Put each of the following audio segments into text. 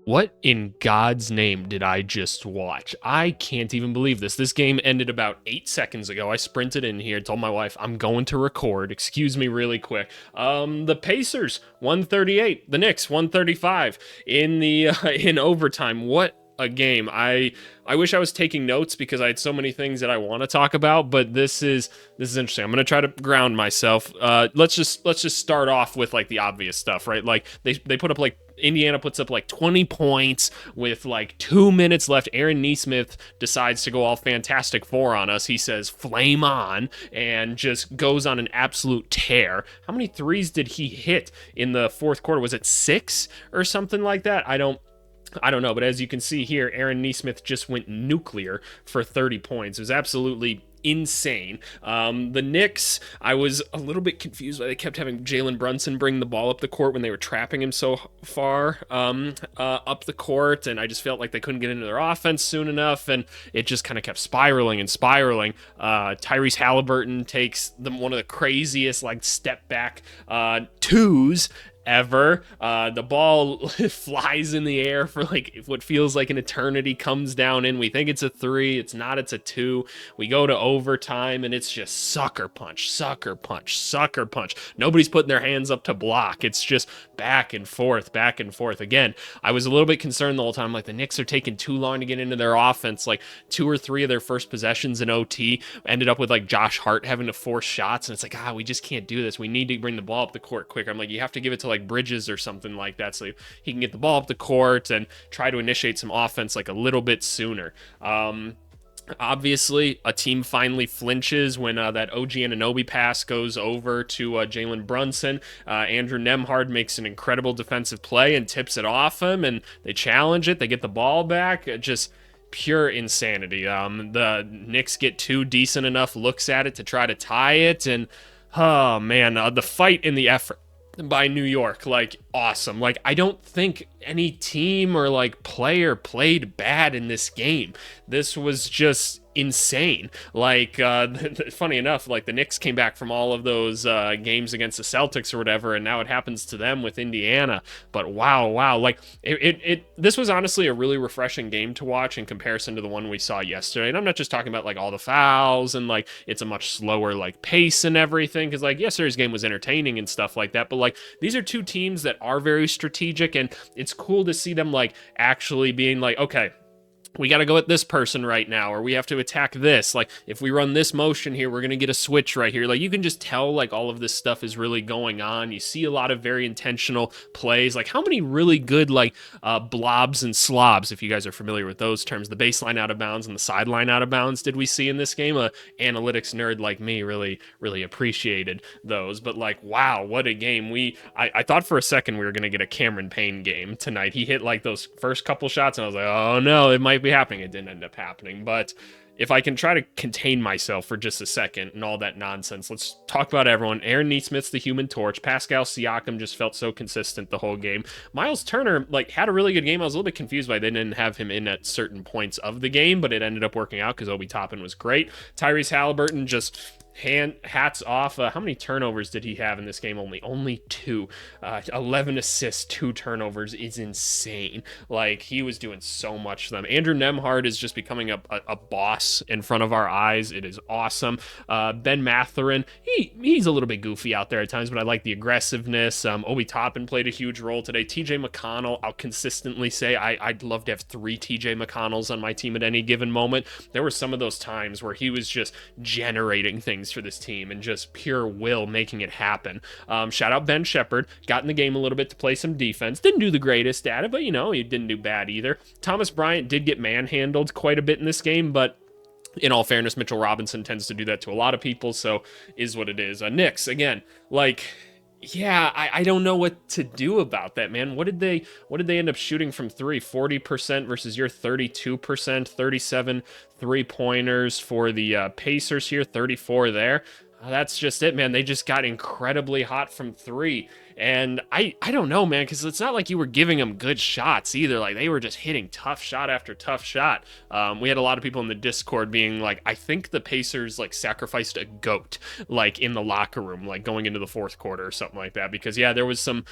What in God's name did I just watch? I can't even believe this. This game ended about 8 seconds ago. I sprinted in here, told my wife I'm going to record. Excuse me really quick. The Pacers 138, the Knicks 135 in the in overtime. What a game. I wish I was taking notes because I had so many things that I want to talk about, but this is interesting. I'm going to try to ground myself. Let's just start off with like the obvious stuff, right? Like they put up like Indiana puts up like 20 points with like 2 minutes left. Aaron Nesmith decides to go all Fantastic Four on us. He says, flame on, and just goes on an absolute tear. How many threes did he hit in the fourth quarter? Was it 6 or something like that? I don't know, but as you can see here, Aaron Nesmith just went nuclear for 30 points. It was absolutely insane. The Knicks, I was a little bit confused why they kept having Jalen Brunson bring the ball up the court when they were trapping him so far up the court, and I just felt like they couldn't get into their offense soon enough, and it just kind of kept spiraling and spiraling. Tyrese Halliburton takes one of the craziest like step back twos ever. The ball flies in the air for like what feels like an eternity, comes down in. We think it's a 3. It's not. It's a 2. We go to overtime and it's just sucker punch, sucker punch, sucker punch. Nobody's putting their hands up to block. It's just back and forth, back and forth. Again, I was a little bit concerned the whole time. Like the Knicks are taking too long to get into their offense. Like 2 or 3 of their first possessions in OT ended up with like Josh Hart having to force shots. And it's like, we just can't do this. We need to bring the ball up the court quicker. I'm like, you have to give it to like Bridges or something like that so he can get the ball up the court and try to initiate some offense like a little bit sooner. Obviously, a team finally flinches when that OG Anunoby pass goes over to Jalen Brunson. Andrew Nembhard makes an incredible defensive play and tips it off him, and they challenge it. They get the ball back. Just pure insanity. The Knicks get 2 decent enough looks at it to try to tie it, and oh man, the fight and the effort by New York, like awesome. Like I don't think any team or like player played bad in this game. This was just insane. Like funny enough, like the Knicks came back from all of those games against the Celtics or whatever, and now it happens to them with Indiana. But wow, like this was honestly a really refreshing game to watch in comparison to the one we saw yesterday. And I'm not just talking about like all the fouls and like it's a much slower like pace and everything, because like yesterday's game was entertaining and stuff like that, but like these are 2 teams that are very strategic, and it's cool to see them like actually being like, okay, we got to go at this person right now, or we have to attack this. Like, if we run this motion here, we're going to get a switch right here. Like, you can just tell, like, all of this stuff is really going on. You see a lot of very intentional plays. Like, how many really good, like, blobs and slobs, if you guys are familiar with those terms, the baseline out of bounds and the sideline out of bounds, did we see in this game? A analytics nerd like me really, really appreciated those. But, like, wow, what a game. I thought for a second we were going to get a Cameron Payne game tonight. He hit, like, those first couple shots, and I was like, oh, no, it might be happening. It didn't end up happening, but if I can try to contain myself for just a second and all that nonsense, let's talk about everyone. Aaron Nesmith's the Human Torch. Pascal Siakam just felt so consistent the whole game. Miles Turner like had a really good game. I was a little bit confused why they didn't have him in at certain points of the game, but it ended up working out because Obi Toppin was great. Tyrese Halliburton just hats off. How many turnovers did he have in this game? Only 2. 11 assists, 2 turnovers is insane. Like, he was doing so much for them. Andrew Nembhard is just becoming a boss in front of our eyes. It is awesome. Ben Mathurin, he's a little bit goofy out there at times, but I like the aggressiveness. Obi Toppin played a huge role today. TJ McConnell, I'll consistently say I'd love to have 3 TJ McConnells on my team at any given moment. There were some of those times where he was just generating things for this team and just pure will making it happen. Shout out Ben Shepherd, got in the game a little bit to play some defense. Didn't do the greatest at it, but he didn't do bad either. Thomas Bryant did get manhandled quite a bit in this game, but in all fairness, Mitchell Robinson tends to do that to a lot of people, so is what it is. Knicks, again, like, yeah, I don't know what to do about that, man. What did they end up shooting from 3? 40% versus your 32%, 37 3-pointers for the Pacers here, 34 there. That's just it, man. They just got incredibly hot from 3. And I don't know, man, because it's not like you were giving them good shots either. Like they were just hitting tough shot after tough shot. We had a lot of people in the Discord being like, I think the Pacers like sacrificed a goat like in the locker room, like going into the fourth quarter or something like that. Because yeah, there was some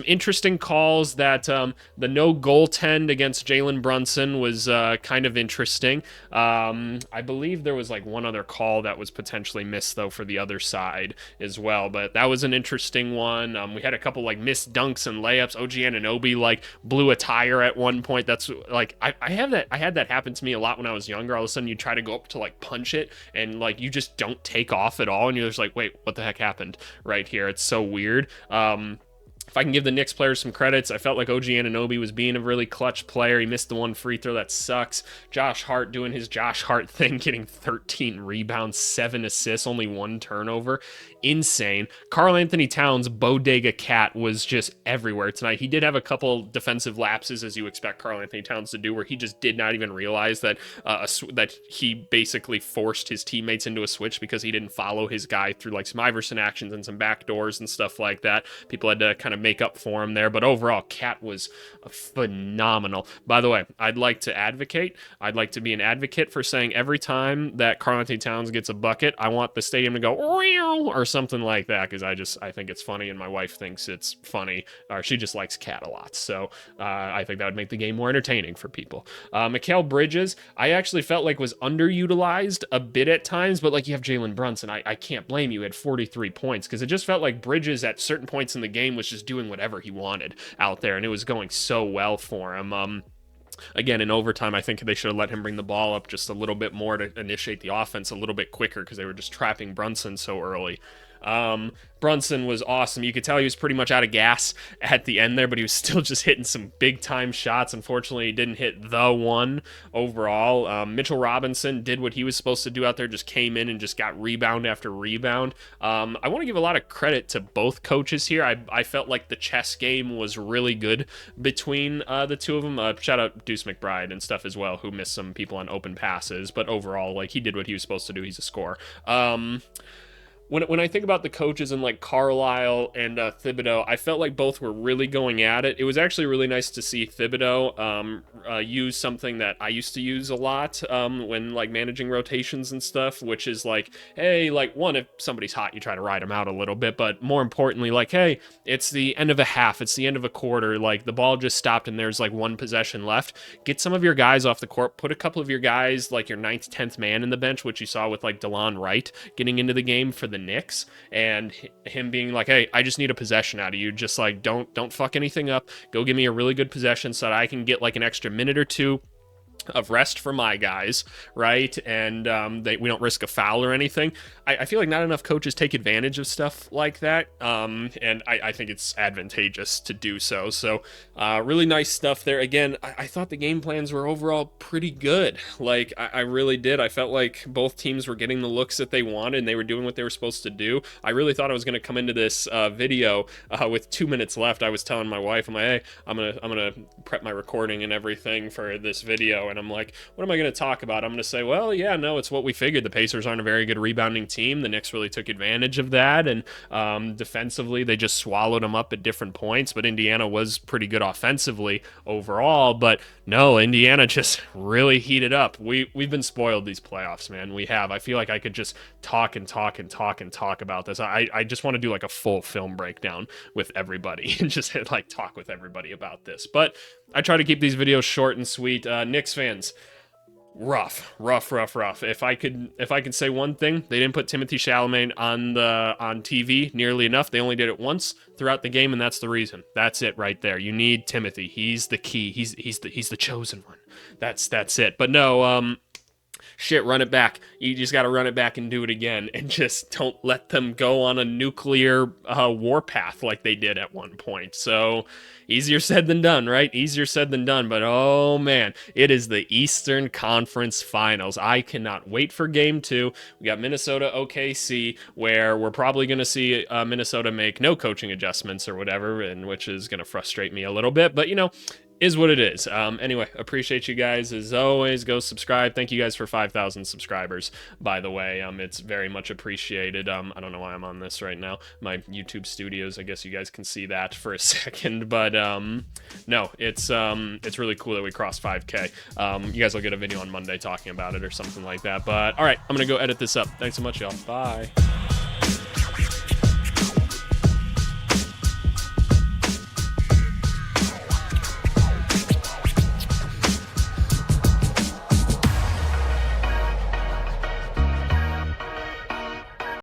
interesting calls that the no goaltend against Jalen Brunson was kind of interesting. I believe there was like one other call that was potentially missed though for the other side as well, but that was an interesting one. We had a couple like missed dunks and layups. OG Anunoby like blew a tire at one point. That's like I had that happen to me a lot when I was younger. All of a sudden you try to go up to like punch it and like you just don't take off at all, and you're just like, wait, what the heck happened right here? It's so weird. If I can give the Knicks players some credits, I felt like OG Anunoby was being a really clutch player. He missed the one free throw. That sucks. Josh Hart doing his Josh Hart thing, getting 13 rebounds, 7 assists, only 1 turnover. Insane. Karl Anthony Towns' bodega cat was just everywhere tonight. He did have a couple defensive lapses, as you expect Karl Anthony Towns to do, where he just did not even realize that that he basically forced his teammates into a switch because he didn't follow his guy through like some Iverson actions and some backdoors and stuff like that. People had to kind of make up for him there, but overall, Cat was phenomenal. By the way, I'd like to be an advocate for saying every time that Karl Anthony Towns gets a bucket, I want the stadium to go or something like that, because I think it's funny, and my wife thinks it's funny, or she just likes Cat a lot, so I think that would make the game more entertaining for people. Mikal Bridges, I actually felt like was underutilized a bit at times, but like you have Jalen Brunson, I can't blame you at 43 points, because it just felt like Bridges at certain points in the game was just doing whatever he wanted out there, and it was going so well for him. Again, in overtime, I think they should have let him bring the ball up just a little bit more to initiate the offense a little bit quicker, because they were just trapping Brunson so early. Brunson was awesome. You could tell he was pretty much out of gas at the end there, but he was still just hitting some big time shots. Unfortunately, he didn't hit the one overall. Mitchell Robinson did what he was supposed to do out there, just came in and just got rebound after rebound. I want to give a lot of credit to both coaches here. I felt like the chess game was really good between the two of them. Shout out Deuce McBride and stuff as well, who missed some people on open passes, but overall, like, he did what he was supposed to do. He's a scorer. When I think about the coaches and like Carlisle and Thibodeau, I felt like both were really going at it. It was actually really nice to see Thibodeau use something that I used to use a lot when like managing rotations and stuff, which is like, hey, like, one, if somebody's hot, you try to ride them out a little bit, but more importantly, like, hey, it's the end of a half, it's the end of a quarter, like the ball just stopped and there's like one possession left. Get some of your guys off the court, put a couple of your guys, like your 9th, 10th man in the bench, which you saw with like DeLon Wright getting into the game for the Knicks, and him being like, hey, I just need a possession out of you, just like don't fuck anything up, go give me a really good possession so that I can get like an extra minute or two of rest for my guys, right? And we don't risk a foul or anything. I feel like not enough coaches take advantage of stuff like that, and I think it's advantageous to do so. So really nice stuff there. Again, I thought the game plans were overall pretty good. Like, I really did. I felt like both teams were getting the looks that they wanted, and they were doing what they were supposed to do. I really thought I was going to come into this video with 2 minutes left. I was telling my wife, I'm like, hey, I'm gonna prep my recording and everything for this video, and I'm like, what am I going to talk about? I'm going to say, well, yeah, no, it's what we figured. The Pacers aren't a very good rebounding team. The Knicks really took advantage of that, and defensively, they just swallowed them up at different points, but Indiana was pretty good offensively overall, but no, Indiana just really heated up. We've been spoiled these playoffs, man. We have. I feel like I could just talk about this. I just want to do like a full film breakdown with everybody and just like talk with everybody about this, but I try to keep these videos short and sweet. Knicks fans, rough. If I could say one thing, they didn't put Timothy Chalamet on TV nearly enough. They only did it once throughout the game, and that's the reason. That's it right there. You need Timothy. He's the key. He's the chosen one. That's it. But no, shit, run it back. You just got to run it back and do it again, and just don't let them go on a nuclear warpath like they did at one point. So easier said than done, right? Easier said than done, but oh man, it is the Eastern Conference Finals. I cannot wait for Game 2. We got Minnesota OKC, where we're probably going to see Minnesota make no coaching adjustments or whatever, and which is going to frustrate me a little bit, but you know, is what it is. Anyway, appreciate you guys as always. Go subscribe. Thank you guys for 5,000 subscribers, by the way. It's very much appreciated. I don't know why I'm on this right now. My YouTube studios, I guess you guys can see that for a second, but no, it's really cool that we crossed 5K. You guys will get a video on Monday talking about it or something like that. But all right, I'm gonna go edit this up. Thanks so much, y'all. Bye.